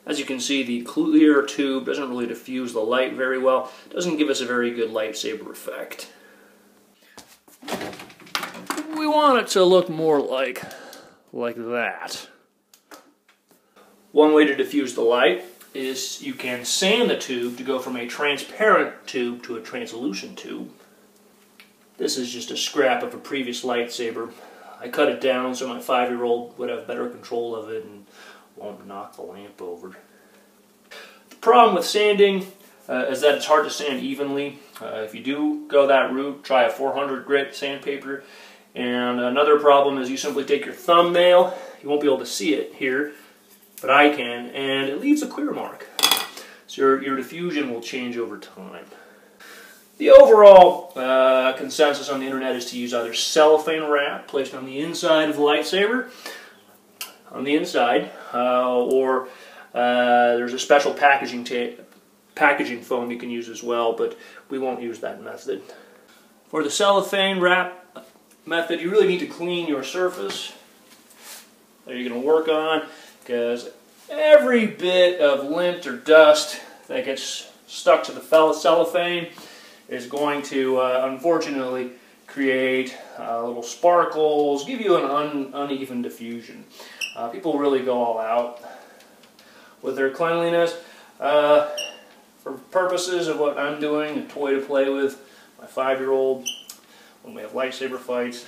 As you can see, the clear tube doesn't really diffuse the light very well. It doesn't give us a very good lightsaber effect. We want it to look more like that. One way to diffuse the light is you can sand the tube to go from a transparent tube to a translucent tube. This is just a scrap of a previous lightsaber. I cut it down so my 5-year-old would have better control of it and won't knock the lamp over. The problem with sanding is that it's hard to sand evenly. If you do go that route, try a 400 grit sandpaper. And another problem is you simply take your thumbnail, you won't be able to see it here, but I can, and it leaves a clear mark. So your diffusion will change over time. The overall consensus on the internet is to use either cellophane wrap placed on the inside of the lightsaber, on the inside, or there's a special packaging foam you can use as well, but we won't use that method. For the cellophane wrap method, you really need to clean your surface that you're going to work on, because every bit of lint or dust that gets stuck to the cellophane is going to, unfortunately, create little sparkles, give you an uneven diffusion. People really go all out with their cleanliness. For purposes of what I'm doing, a toy to play with my 5-year-old when we have lightsaber fights,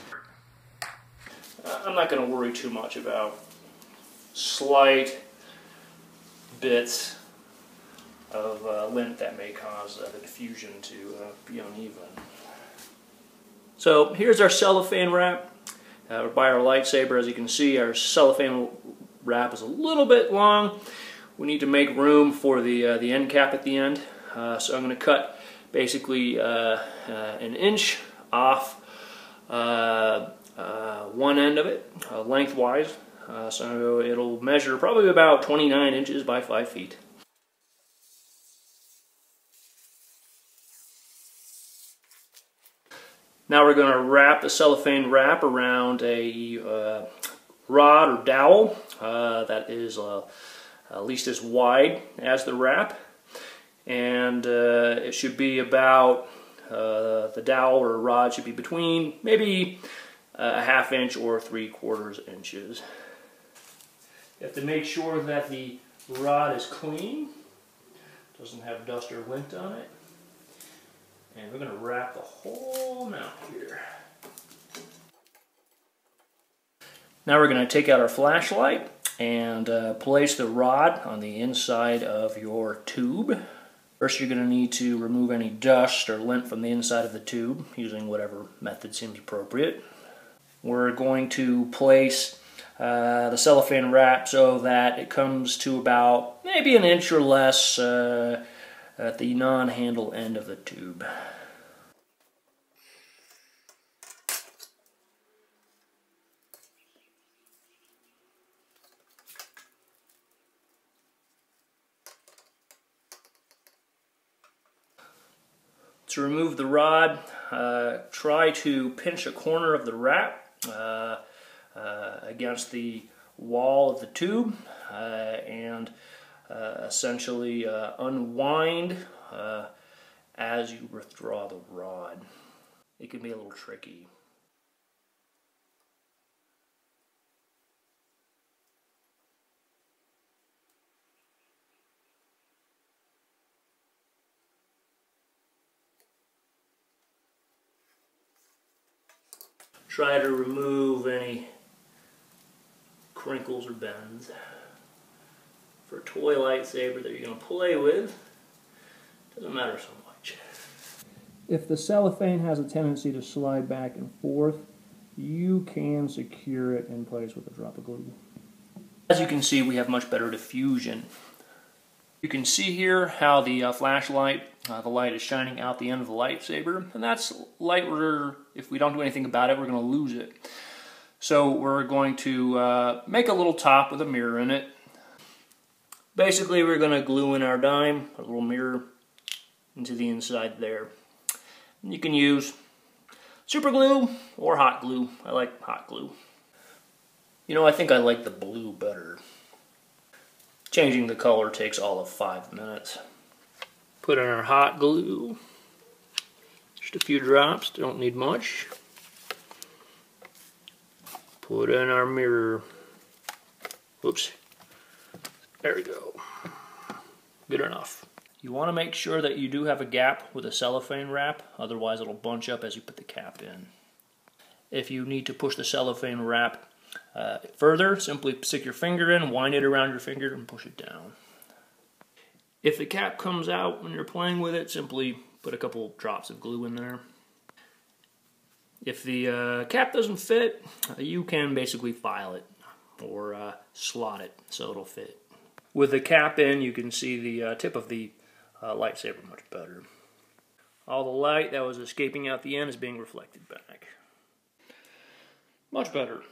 I'm not going to worry too much about slight bits of lint that may cause the diffusion to be uneven. So here's our cellophane wrap by our lightsaber. As you can see, our cellophane wrap is a little bit long. We need to make room for the end cap at the end. So I'm going to cut basically an inch off one end of it, lengthwise. So it'll measure probably about 29 inches by 5 feet. Now we're going to wrap the cellophane wrap around a rod or dowel that is at least as wide as the wrap, and it should be about, the dowel or rod should be between maybe a ½ inch or 3/4 inches. You have to make sure that the rod is clean, doesn't have dust or lint on it. And we're going to wrap the whole mount here. Now we're going to take out our flashlight and place the rod on the inside of your tube. First, you're going to need to remove any dust or lint from the inside of the tube using whatever method seems appropriate. We're going to place the cellophane wrap so that it comes to about maybe an inch or less at the non-handle end of the tube. To remove the rod, try to pinch a corner of the wrap against the wall of the tube and essentially unwind as you withdraw the rod. It can be a little tricky. Try to remove any crinkles or bends. For a toy lightsaber that you're going to play with, doesn't matter so much. If the cellophane has a tendency to slide back and forth, you can secure it in place with a drop of glue. As you can see, we have much better diffusion. You can see here how the flashlight, the light is shining out the end of the lightsaber, and that's light if we don't do anything about it, we're going to lose it. So we're going to make a little top with a mirror in it. Basically, we're going to glue in our dime, a little mirror, into the inside there. And you can use super glue or hot glue. I like hot glue. You know, I think I like the blue better. Changing the color takes all of 5 minutes. Put in our hot glue. Just a few drops, don't need much. Put in our mirror. Oops. There we go. Good enough. You want to make sure that you do have a gap with a cellophane wrap, otherwise it'll bunch up as you put the cap in. If you need to push the cellophane wrap further, simply stick your finger in, wind it around your finger, and push it down. If the cap comes out when you're playing with it, simply put a couple drops of glue in there. If the cap doesn't fit, you can basically file it or slot it so it'll fit. With the cap in, you can see the tip of the lightsaber much better. All the light that was escaping out the end is being reflected back. Much better.